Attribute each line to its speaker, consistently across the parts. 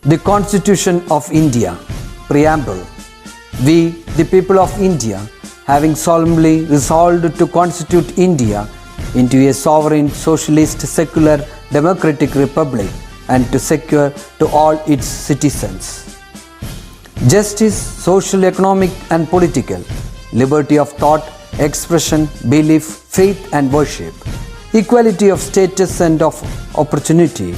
Speaker 1: The Constitution of India, Preamble. We, the people of India, having solemnly resolved to constitute India into a sovereign, socialist, secular, democratic republic and to secure to all its citizens justice, social, economic and political, liberty of thought, expression, belief, faith and worship, equality of status and of opportunity,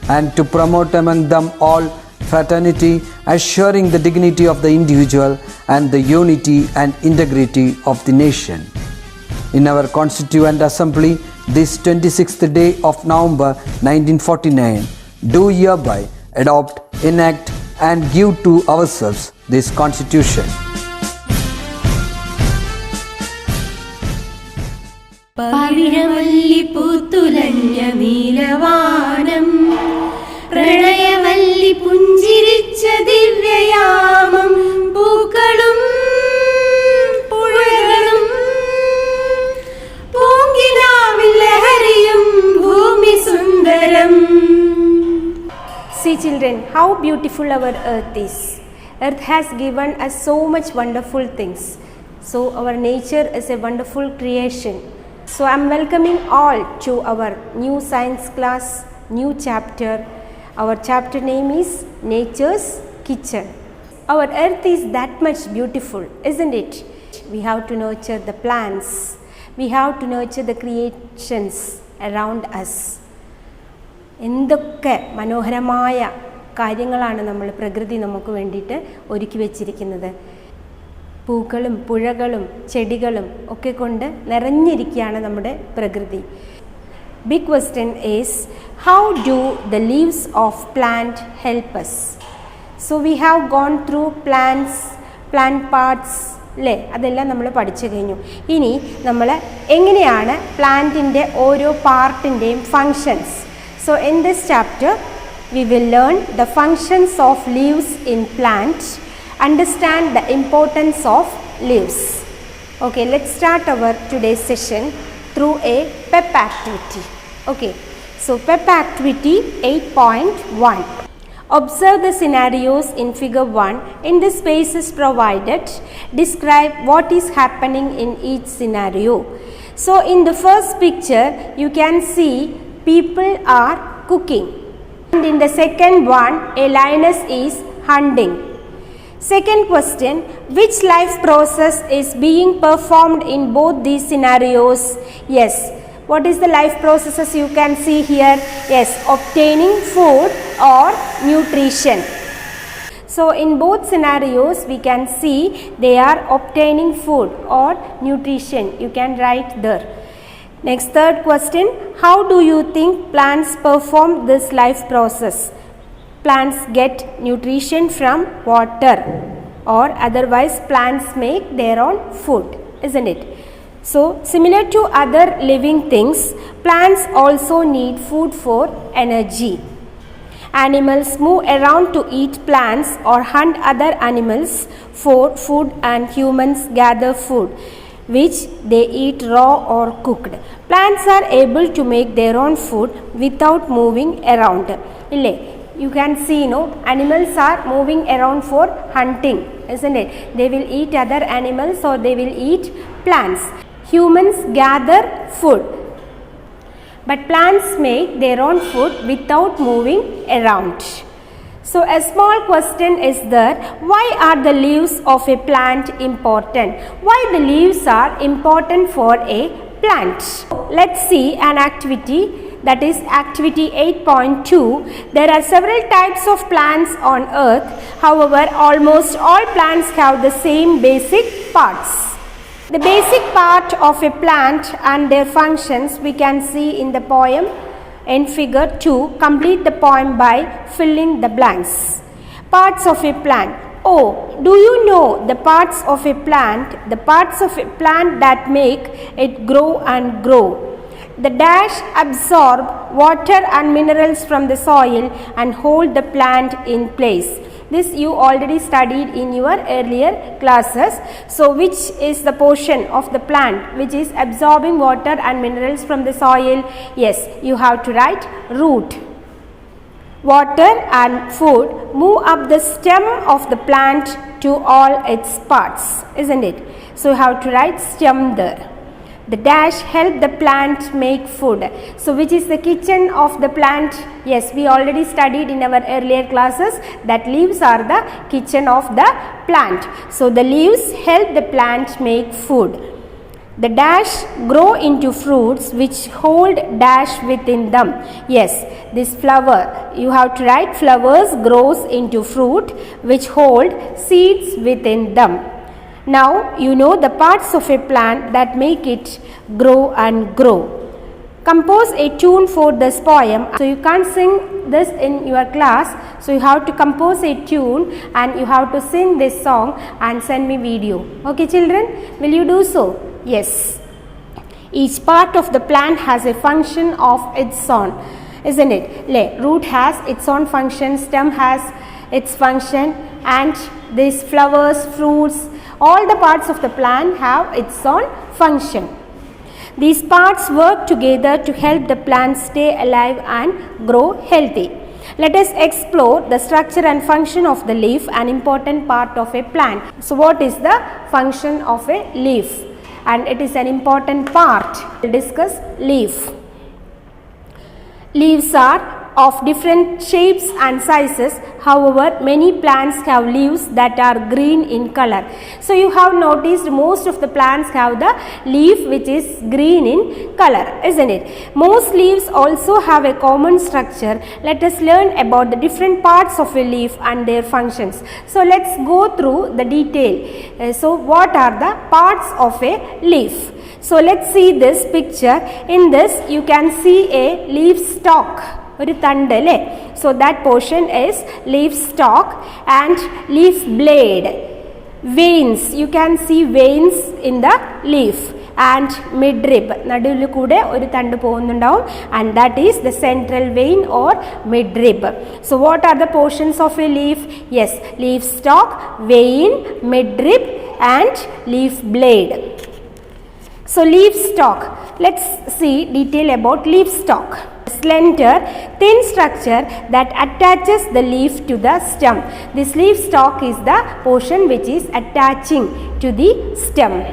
Speaker 1: and to promote among them all fraternity, assuring the dignity of the individual and the unity and integrity of the nation. In our Constituent Assembly, this 26th day of November 1949, do hereby adopt, enact and give to ourselves this Constitution.
Speaker 2: പവിഴവല്ലി പൂത്തുലഞ്ഞ നീലവാനം, പ്രണയവല്ലി പുഞ്ചിരിച്ച ദിവ്യയാമം, പൂക്കളും പുഴകളും പൂങ്കിനാവിൽ ലഹരിയും ഭൂമി സുന്ദരം. See children, how beautiful our earth is. Earth has given us so much wonderful things. So our nature is a wonderful creation. So I am welcoming all to our new science class, new chapter. Our chapter name is Nature's Kitchen. Our earth is that much beautiful, isn't it? We have to nurture the plants. We have to nurture the creations around us. എന്തൊക്കെ മനോഹരമായ കാര്യങ്ങളാണ് നമ്മൾ പ്രകൃതി നമുക്ക് വേണ്ടിയിട്ട് ഒരുക്കി വെച്ചിരിക്കുന്നത്. പൂക്കളും പുഴകളും ചെടികളും ഒക്കെ കൊണ്ട് നിറഞ്ഞിരിക്കുകയാണ് നമ്മുടെ പ്രകൃതി. Big question is, how do the leaves of plant help us? So we have gone through plants, plant parts, അല്ലേ? അതെല്ലാം നമ്മൾ പഠിച്ചു കഴിഞ്ഞു. ഇനി നമ്മൾ എങ്ങനെയാണ് പ്ലാന്റിൻ്റെ ഓരോ പാർട്ടിൻ്റെയും functions. So in this chapter we will learn the functions of leaves in plant, understand the importance of leaves. Okay, let's start our today's session through a PEP activity. Okay, so PEP activity 8.1. Observe the scenarios in figure 1 in the spaces provided. Describe what is happening in each scenario. So in the first picture you can see people are cooking, and in the second one a lioness is hunting. Second question, which life process is being performed in both these scenarios? Yes, what is the life processes you can see here? Yes, obtaining food or nutrition. So in both scenarios we can see they are obtaining food or nutrition. You can write there. Next, third question, how do you think plants perform this life process? Plants get nutrition from water, or otherwise plants make their own food, isn't it? So similar to other living things, plants also need food for energy. Animals move around to eat plants or hunt other animals for food, and humans gather food which they eat raw or cooked. Plants are able to make their own food without moving around. You can see, animals are moving around for hunting, isn't it? They will eat other animals or they will eat plants. Humans gather food, but plants make their own food without moving around. So a small question is there, why are the leaves of a plant important? Why the leaves are important for a plant? Let's see an activity, that is activity 8.2. There are several types of plants on earth. However, almost all plants have the same basic parts. The basic part of a plant and their functions we can see in the poem in figure 2. Complete the poem by filling the blanks. Parts of a plant. Oh, do you know the parts of a plant? The parts of a plant that make it grow and grow. The dash absorb water and minerals from the soil and hold the plant in place. This you already studied in your earlier classes. So which is the portion of the plant which is absorbing water and minerals from the soil? Yes, you have to write root. water and food move up the stem of the plant to all its parts, isn't it? So you have to write stem there. The dash help the plant make food. So which is the kitchen of the plant? Yes, we already studied in our earlier classes that leaves are the kitchen of the plant. So the leaves help the plant make food. The dash grow into fruits which hold dash within them. Yes, this flower, you have to write flowers grows into fruit which hold seeds within them. Now you know the parts of a plant that make it grow and grow. Compose a tune for this poem. So you can't sing this in your class, so you have to compose a tune and you have to sing this song and send me video. Okay children, will you do so? Yes. Each part of the plant has a function of its own, isn't it? Root has its own function, stem has its function, and these flowers, fruits, all the parts of the plant have its own function. These parts work together to help the plant stay alive and grow healthy. Let us explore the structure and function of the leaf, an important part of a plant. So what is the function of a leaf? And it is an important part. We'll discuss leaf. Leaves are of different shapes and sizes. However, many plants have leaves that are green in color. So you have noticed most of the plants have the leaf which is green in color, isn't it? Most leaves also have a common structure. Let us learn about the different parts of a leaf and their functions. So let's go through the detail. So what are the parts of a leaf? So let's see this picture. In this you can see a leaf stalk. So that portion is leaf stalk and leaf blade. Veins, you can see veins in the leaf, and midrib, naduvil kude oru thandu povunundavum, and that is the central vein or midrib. So what are the portions of a leaf? Yes, leaf stalk, vein, midrib and leaf blade. So leaf stalk, let's see detail about leaf stalk. Slender, thin structure that attaches the leaf to the stem. This leaf stalk is the portion which is attaching to the stem.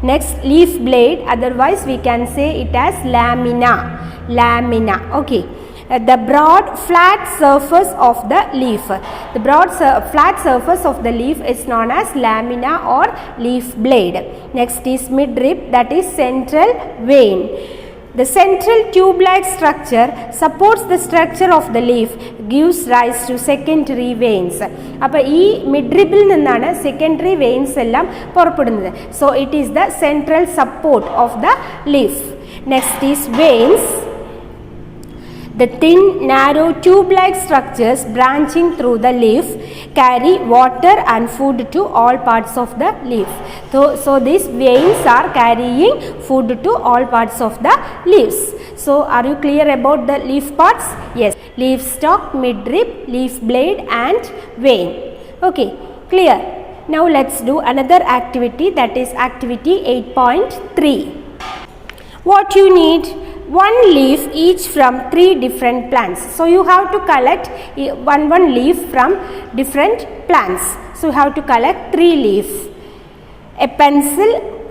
Speaker 2: Next, leaf blade, otherwise we can say it as lamina. Lamina, okay. The broad flat surface of the leaf. The broad flat surface of the leaf is known as lamina or leaf blade. Next is midrib, that is central vein. The central tube-like structure supports the structure of the leaf, gives rise to secondary veins. അപ്പോൾ ഈ മിഡ്രിബിൽ നിന്നാണ് secondary veins എല്ലാം പുറപ്പെടുന്നത്. So it is the central support of the leaf. Next is veins. The thin, narrow, tube-like structures branching through the leaf carry water and food to all parts of the leaf. So these veins are carrying food to all parts of the leaves. So are you clear about the leaf parts? Yes. Leaf stalk, midrib, leaf blade and vein. Okay, clear. Now let's do another activity, that is activity 8.3. What you need? One leaf each from 3 different plants. So you have to collect one leaf from different plants. So you have to collect 3 leaves. A pencil,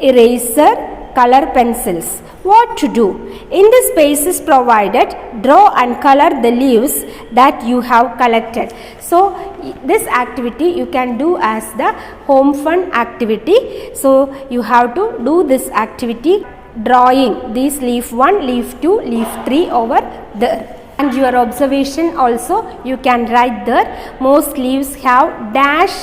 Speaker 2: eraser, color pencils. What to do? In the spaces provided, draw and color the leaves that you have collected. So this activity you can do as the home fun activity. So you have to do this activity drawing these leaf 1, leaf 2, leaf 3 over there. And your observation also you can write there. Most leaves have dash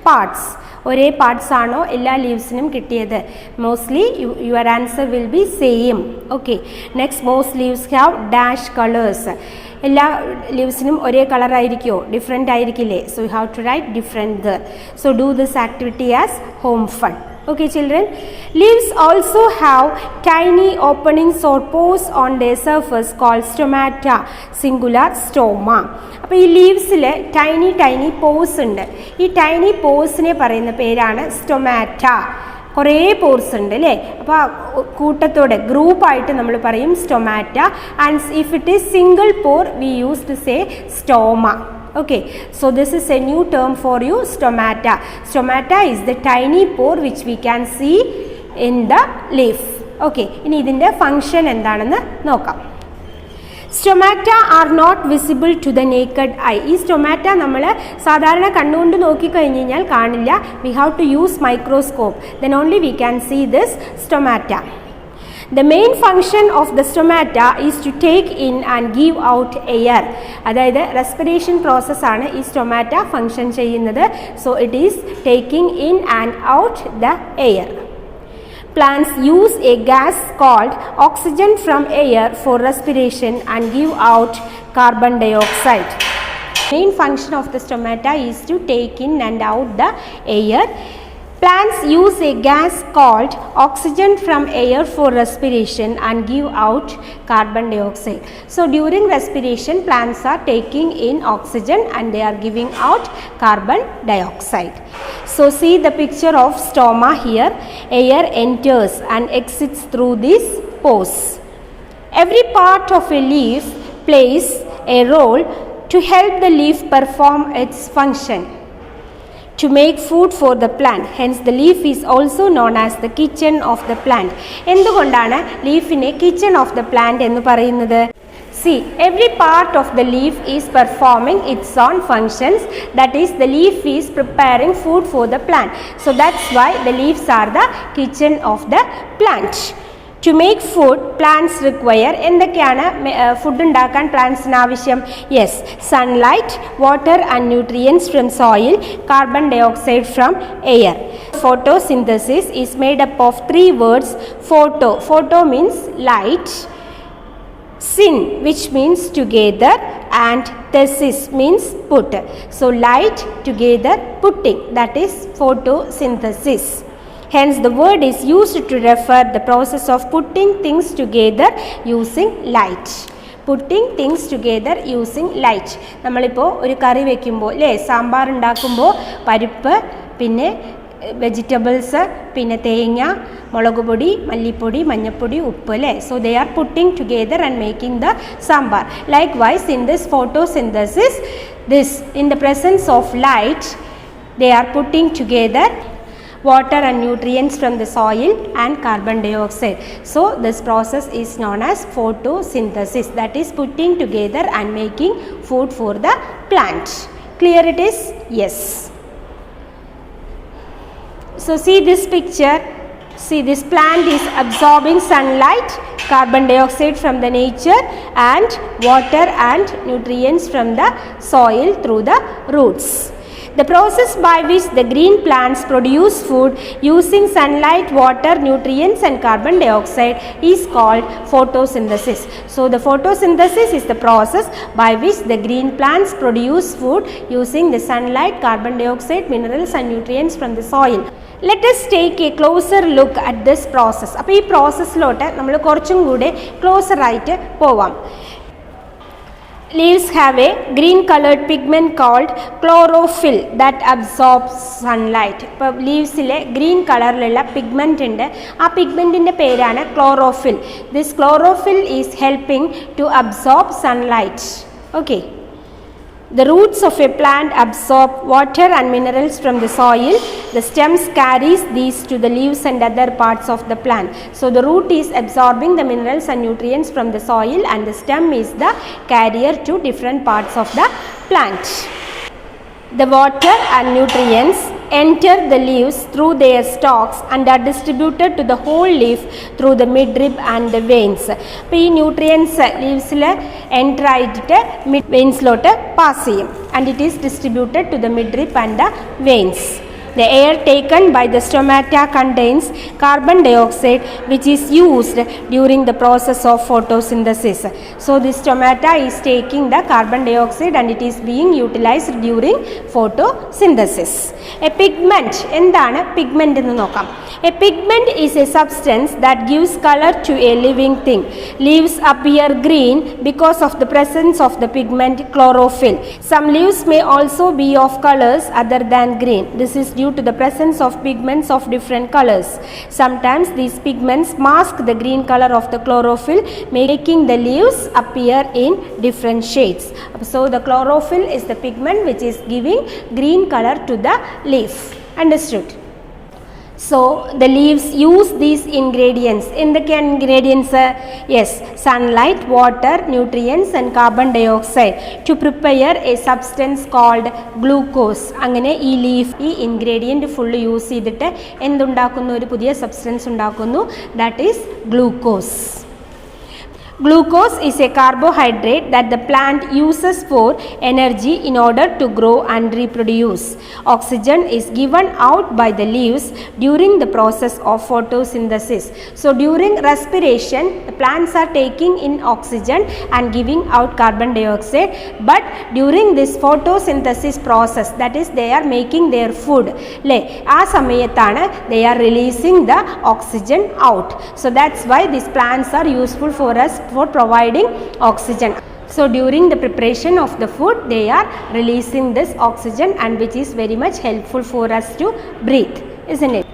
Speaker 2: parts. ഒരേ parts ആണോ എല്ലാ ലീവ്സിനും കിട്ടിയത്? Mostly your answer will be same. Okay. Next, most leaves have dash colours. എല്ലാ ലീവ്സിനും ഒരേ colour ആയിരിക്കുമോ? Different ആയിരിക്കില്ലേ? So you have to write different ദർ. So do this activity as home fun. Okay children, leaves also have tiny openings or pores on their surface called stomata, singular stoma. അപ്പോൾ ഈ ലീവ്സിൽ tiny pose ഉണ്ട്. ഈ tiny പോസിനെ പറയുന്ന പേരാണ് stomata. കുറേ pores ഉണ്ട് അല്ലേ? അപ്പോൾ കൂട്ടത്തോടെ ഗ്രൂപ്പായിട്ട് നമ്മൾ പറയും stomata. And if it is single pore we use to say stoma. Okay, so this is a new term for you, stomata. Stomata is the tiny pore which we can see in the leaf. Okay, ഇനി ഇതിൻ്റെ function എന്താണെന്ന് നോക്കാം. Stomata are not visible to the naked eye. ഈ stomata നമ്മൾ സാധാരണ കണ്ണുകൊണ്ട് നോക്കിക്കഴിഞ്ഞ് കഴിഞ്ഞാൽ കാണില്ല. We have to use microscope, then only we can see this stomata. The main function of the stomata is to take in and give out air. അതായത് respiration പ്രോസസ്സാണ് ഈ സ്റ്റൊമാറ്റ ഫങ്ഷൻ ചെയ്യുന്നത്. So it is taking in and out the air. Plants use a gas called oxygen from air for respiration and give out carbon dioxide. Main function of the stomata is to take in and out the air. Plants use a gas called oxygen from air for respiration and give out carbon dioxide. So during respiration, plants are taking in oxygen and they are giving out carbon dioxide. So see the picture of stoma here. Air enters and exits through these pores. Every part of a leaf plays a role to help the leaf perform its function to make food for the plant. Hence the leaf is also known as the kitchen of the plant. എന്തുകൊണ്ടാണ് ലീഫിനെ kitchen of the plant എന്ന് പറയുന്നത്? See, every part of the leaf is performing its own functions. That is, the leaf is preparing food for the plant. So that's why the leaves are the kitchen of the plant. To make food, plants require എന്തൊക്കെയാണ് food ഉണ്ടാക്കാൻ പ്ലാന്റ്സിന് ആവശ്യം? Yes, sunlight, water and nutrients from soil, carbon dioxide from air. Photosynthesis is made up of 3 words. Photo means light, syn which means together, and thesis means put. So light, together, putting, that is photosynthesis. Hence the word is used to refer the process of putting things together using light. Putting things together using light. നമ്മളിപ്പോൾ ഒരു കറി വെക്കുമ്പോൾ അല്ലേ, സാമ്പാർ ഉണ്ടാക്കുമ്പോൾ പരിപ്പ്, പിന്നെ vegetables, പിന്നെ തേങ്ങ, മുളക് പൊടി, മല്ലിപ്പൊടി, മഞ്ഞൾപ്പൊടി, ഉപ്പ് അല്ലേ. So they are putting together and making the sambar. Likewise in this photosynthesis, this in the presence of light they are putting together water and nutrients from the soil and carbon dioxide. So this process is known as photosynthesis, that is putting together and making food for the plant. Clear it is? Yes. So see this picture. See, this plant is absorbing sunlight, carbon dioxide from the nature, and water and nutrients from the soil through the roots. The process by which the green plants produce food using sunlight, water, nutrients and carbon dioxide is called photosynthesis. So the photosynthesis is the process by which the green plants produce food using the sunlight, carbon dioxide, minerals and nutrients from the soil. Let us take a closer look at this process. അപ്പോൾ ഈ പ്രോസസ്സിലോട്ട് നമ്മൾ കുറച്ചും കൂടെ closer ആയിട്ട് പോവാം. Leaves have a green colored pigment called chlorophyll that absorbs sunlight. ഇപ്പോൾ ലീവ്സിലെ green കളറിലുള്ള pigment ഉണ്ട്. ആ പിഗ്മെൻറ്റിൻ്റെ പേരാണ് chlorophyll. This chlorophyll is helping to absorb sunlight. Okay. The roots of a plant absorb water and minerals from the soil. The stems carries these to the leaves and other parts of the plant. So the root is absorbing the minerals and nutrients from the soil, and the stem is the carrier to different parts of the plant. The water and nutrients enter the leaves through their stalks and are distributed to the whole leaf through the midrib and the veins. അപ്പോൾ ഈ nutrients ലീവ്സിൽ enter ആയിട്ട് mid വെയിൻസിലോട്ട് pass ചെയ്യും, and it is distributed to the midrib and the veins. The air taken by the stomata contains carbon dioxide, which is used during the process of photosynthesis. So the stomata is taking the carbon dioxide and it is being utilized during photosynthesis. A pigment, എന്താണ് pigment എന്ന് നോക്കാം. A pigment is a substance that gives color to a living thing. Leaves appear green because of the presence of the pigment chlorophyll. Some leaves may also be of colors other than green. This is due due to the presence of pigments of different colors. Sometimes these pigments mask the green color of the chlorophyll, making the leaves appear in different shades. So the chlorophyll is the pigment which is giving green color to the leaf. Understood? So the leaves use these ingredients. In the ingredients, yes, sunlight, water, nutrients and carbon dioxide to prepare a substance called glucose. അങ്ങനെ ഈ leaf ഈ ingredient full use ചെയ്തിട്ട് എന്തുണ്ടാക്കുന്നു? ഒരു പുതിയ substance ഉണ്ടാക്കുന്നു. That is glucose. Glucose is a carbohydrate that the plant uses for energy in order to grow and reproduce. Oxygen is given out by the leaves during the process of photosynthesis. So during respiration, the plants are taking in oxygen and giving out carbon dioxide, but during this photosynthesis process, that is they are making their food, ആ സമയത്താണ് they are releasing the oxygen out. So that's why these plants are useful for us for providing oxygen. So during the preparation of the food, they are releasing this oxygen, and which is very much helpful for us to breathe, isn't it?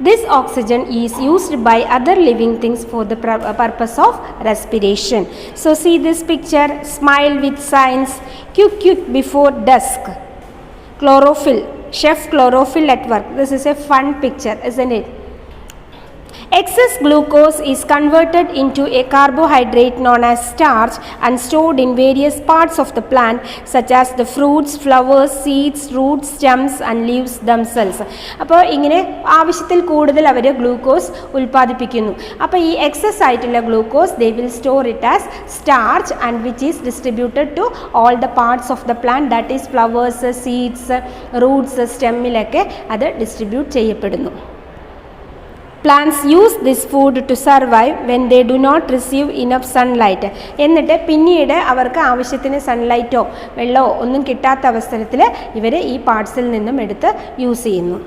Speaker 2: This oxygen is used by other living things for the purpose of respiration. So see this picture, smile with science, quick before dusk. Chlorophyll, chef chlorophyll at work. This is a fun picture, isn't it? Excess glucose is converted into a carbohydrate known as starch and stored in various parts of the plant such as the fruits, flowers, seeds, roots, stems and leaves themselves. അപ്പോൾ ഇങ്ങനെ ആവശ്യത്തിൽ കൂടുതൽ അവർ glucose ഉൽപ്പാദിപ്പിക്കുന്നു. അപ്പോൾ ഈ excess ആയിട്ടുള്ള glucose they will store it as starch and which is distributed to all the parts of the plant, that is flowers, seeds, roots, stemമിലൊക്കെ അത് distribute ചെയ്യപ്പെടുന്നു. Plants use this food to survive when they do not receive enough sunlight. എന്നിട്ട് പിന്നീട് അവർക്ക് ആവശ്യത്തിന് സൺലൈറ്റോ വെള്ളമോ ഒന്നും കിട്ടാത്ത അവസരത്തിൽ ഇവർ ഈ പാർട്സിൽ നിന്നും എടുത്ത് യൂസ് ചെയ്യുന്നു.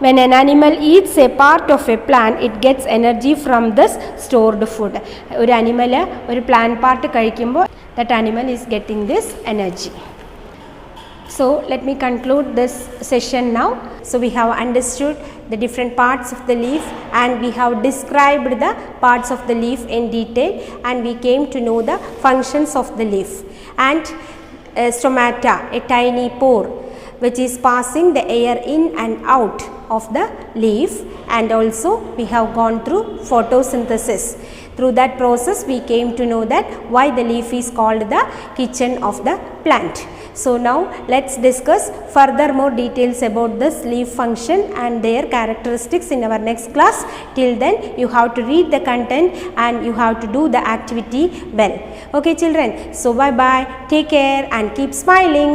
Speaker 2: When an animal eats a part of a plant, it gets energy from this stored food. ഒരു അനിമൽ ഒരു പ്ലാന്റ് പാർട്ട് കഴിക്കുമ്പോൾ that animal is getting this energy. So let me conclude this session now. So we have understood the different parts of the leaf and we have described the parts of the leaf in detail, and we came to know the functions of the leaf. And stomata, a tiny pore which is passing the air in and out of the leaf, and also we have gone through photosynthesis. Through that process we came to know that why the leaf is called the kitchen of the plant. So now let's discuss further more details about this leaf function and their characteristics in our next class. Till then you have to read the content and you have to do the activity well. Okay children, so bye bye, take care and keep smiling.